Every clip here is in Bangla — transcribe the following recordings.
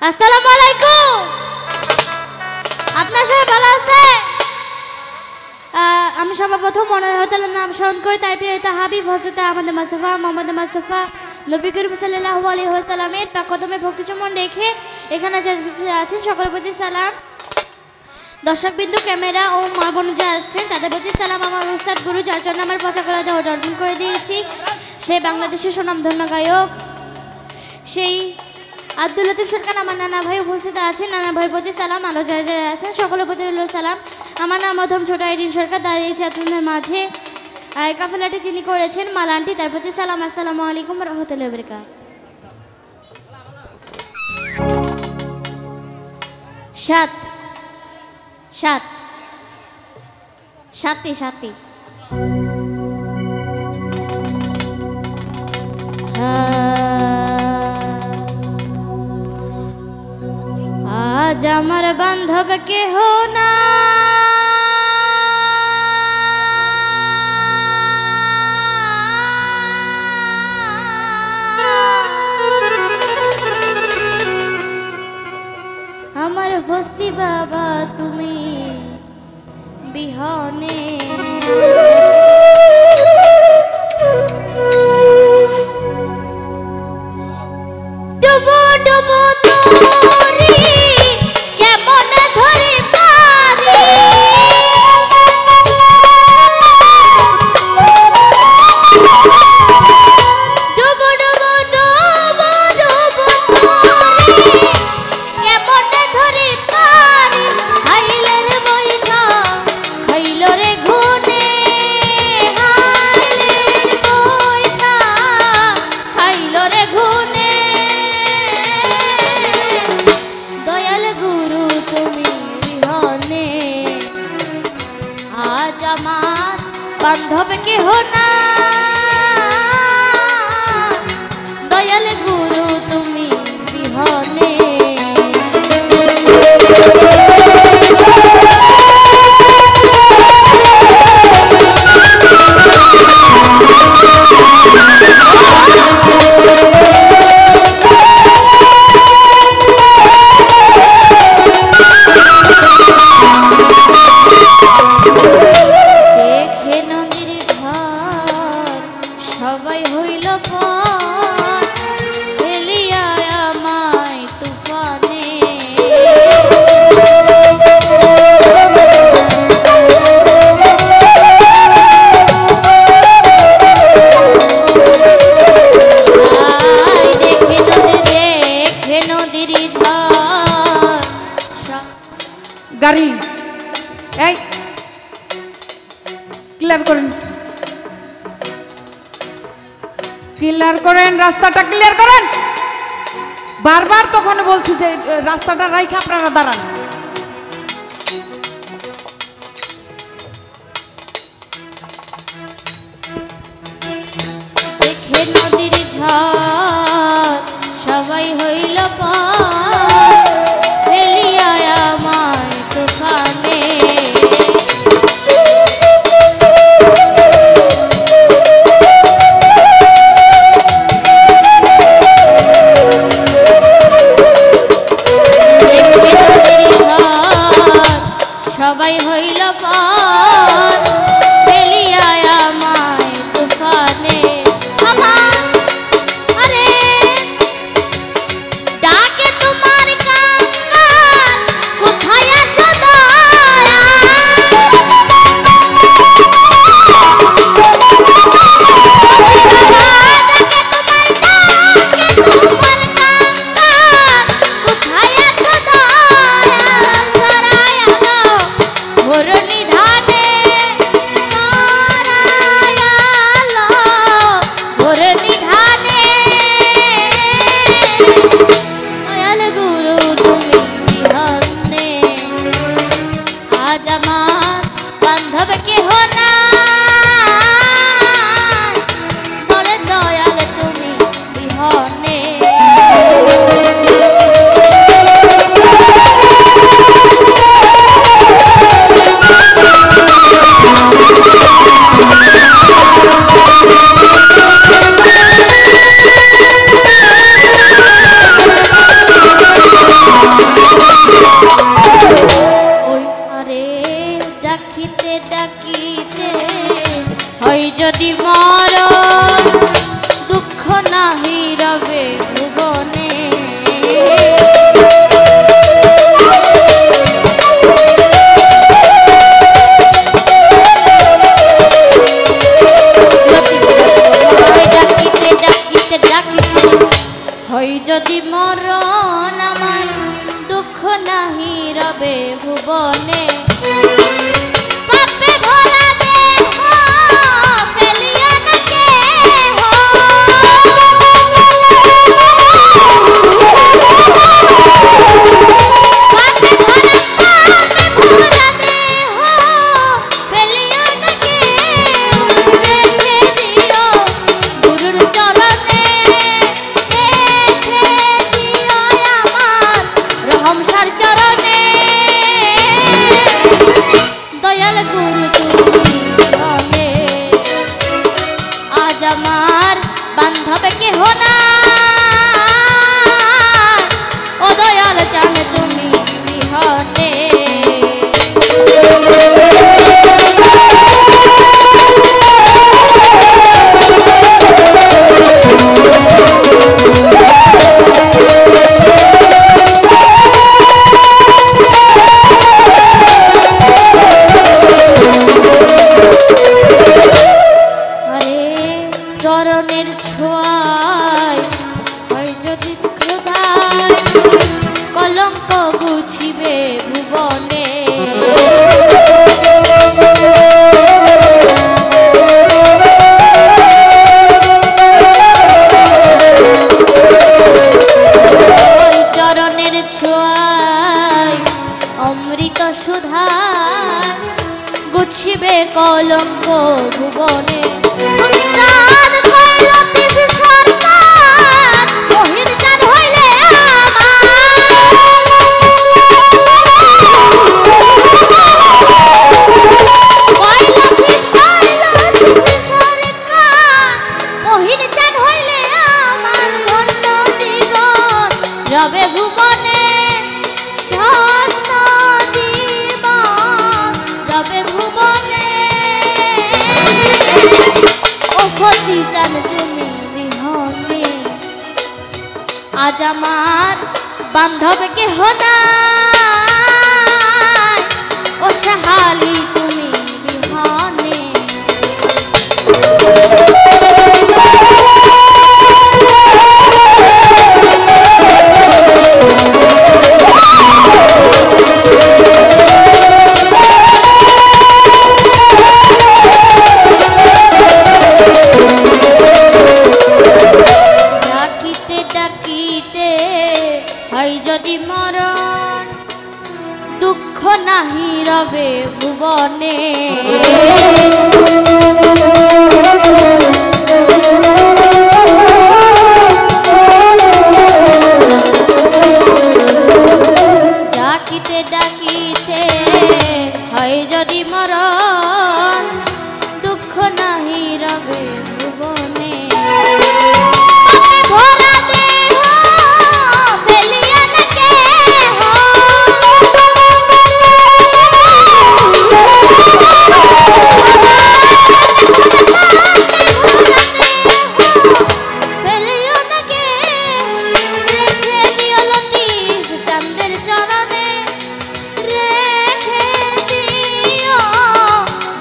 আসসালামু আলাইকুম। আপনার সবাই ভালো আছে? আমি সর্বপ্রথম মনোহরতালের নাম স্মরণ করি, তার প্রিয়ত হাবিব হযরত আহমদ মুস্তাফা মোহাম্মদ মুস্তাফা নবী করিম সাল্লাল্লাহু আলাইহি ওয়াসাল্লামের পাক কদমে ভক্তি চুম্বন রেখে এখানে যে আছেন সকলের প্রতি সালাম। দর্শকবিন্দু, ক্যামেরা ও মা বোন যা আসছেন তাদের প্রতি সালাম। আমার উস্তাদ গুরু, যার জন্য আমার পচা করে দেওয়া অর্পণ করে দিয়েছি, সে বাংলাদেশের সুনামধন্য গায়ক সেই আব্দুল লতিফ সরকার। আমার নানা ভাই উপস্থিত আছেন, নানা ভাইয়ের প্রতি সালাম। আলো যারা যারা আছেন সকলের প্রতি হলো সালাম। আমার নাম মধ্যম ছোট আইরিন সরকার, দাঁড়িয়েছে আপনাদের মাঝে। আর কাফেলাটি যিনি করেছেন মালানটি, তার প্রতি সালাম। আসসালামু আলাইকুম রাহমাতুল্লাহি ওয়া বারাকাতুহু। সাত সাত সাতটি সাতটি আজ আমার বান্ধব কেহ না, আমার বস্তি বাবা তুমি বিহনে। ডুবো ডুবো তোরি কেমন ধরে পারি, ডুবো ডুবো ডুবো ডুবো তোরি কেমন ধরে পারি, খাইলে রে বইটা খাইল রে ঘুনে, হাইলে বইটা খাইল রে ঘুনে। দয়াল গুরু তুমি বিহনে আজ আমার বান্ধব কেহ না, দয়াল গুরু তুমি বিহনে। সবাই হইল পর ফেলিয়া আমায় তুফানে, দেখে নদীর ঝড়। গাড়ি এই ক্লিয়ার করেন, ক্লিয়ার করেন, রাস্তাটা ক্লিয়ার করেন। বারবার তখন বলছি যে রাস্তাটা রাইখে আপনারা দাঁড়ান। দেখে নদীর ঝড় সবাই হইল পর ফেলিয়া আমায় তুফানে, সবাই হইল পর ফেলিয়া আমায় তুফানে। আমার আরে ডাকে তোমার হই যদি মরণ আমার দুঃখ নাহি রবে ভুবনে পাপে ভরা দেহ ফেলিয়া না কেহ পাপে ভরা দেহ ফেলিয়া না কেহ রেখে দিও গুরুর চরণে রেখে দিও আমার রহমসার চরণে দয়াল গুরু তুমি হবে আজ আমার বান্ধব কেহ না ও দয়াল চান তুমি বিহনে চরণের ছোঁয়ায় হয় যদি ক্ষুধায় কলঙ্ক গুছিবে ভুবনে চরণের ছোঁয়ায় অমৃত সুধায় গুছিবে কলঙ্ক ভুবনে রবে ভুবনে ধন্য জীবন রবে ভুবনে ও ফতি চান তুমি বিহনে আজ আমার বান্ধব কেহ নাই ও সাহালি তুমি বিহনে হয় যদি মরণ দুঃখ নাহি রবে ভুবনে ডাকিতে ডাকিতে হয় যদি মরণ দুঃখ নাহি রবে ভুবনে ভরা দেহ ফেলিয়া না কেহ ফেলিয়া না কেহ রেখে দিও লতিফ চাঁদের চরণে রেখে দিও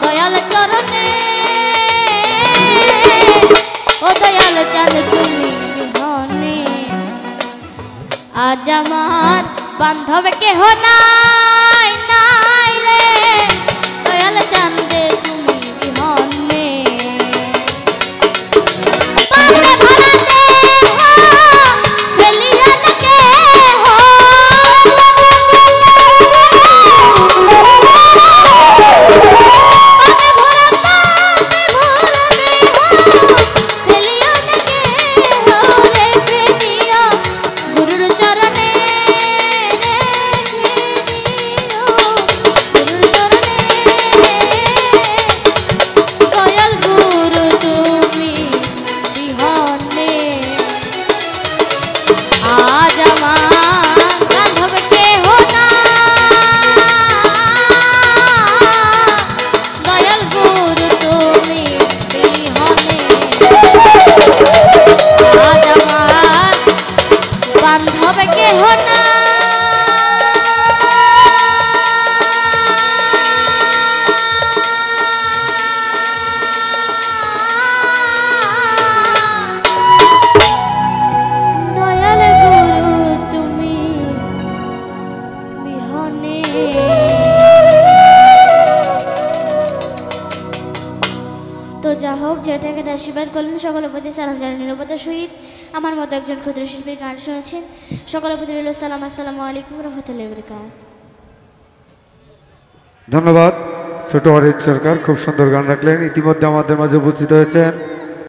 দয়াল চরণে ও দয়াল চাঁদ তুমি বিহনে আজ আমার বান্ধব কেহ নাই নাই রে দয়াল চাঁদে তুমি বিহনে পাপে ভরা দেহ ফেলিয়া না কেহ পাপে ভরা দেহ ফেলিয়া না কেহ রেখে দিও গুরুর চরণে রেখে দিও গুরুর চরণে দয়াল গুরু তুমি বিহনে আশীর্বাদ করলেন। সকলের প্রতি সালাম জানান নিরবতার সহিত। আমার মতো একজন ক্ষুদ্র শিল্পীর গান শুনেছেন। সকলের প্রতি রইল সালাম। আসসালামু আলাইকুম রহমতুল্লাহি ওয়া বারাকাতুহু। ধন্যবাদ ছোট হরিণ সরকার, খুব সুন্দর গান রাখলেন। ইতিমধ্যে আমাদের মাঝে উপস্থিত হয়েছেন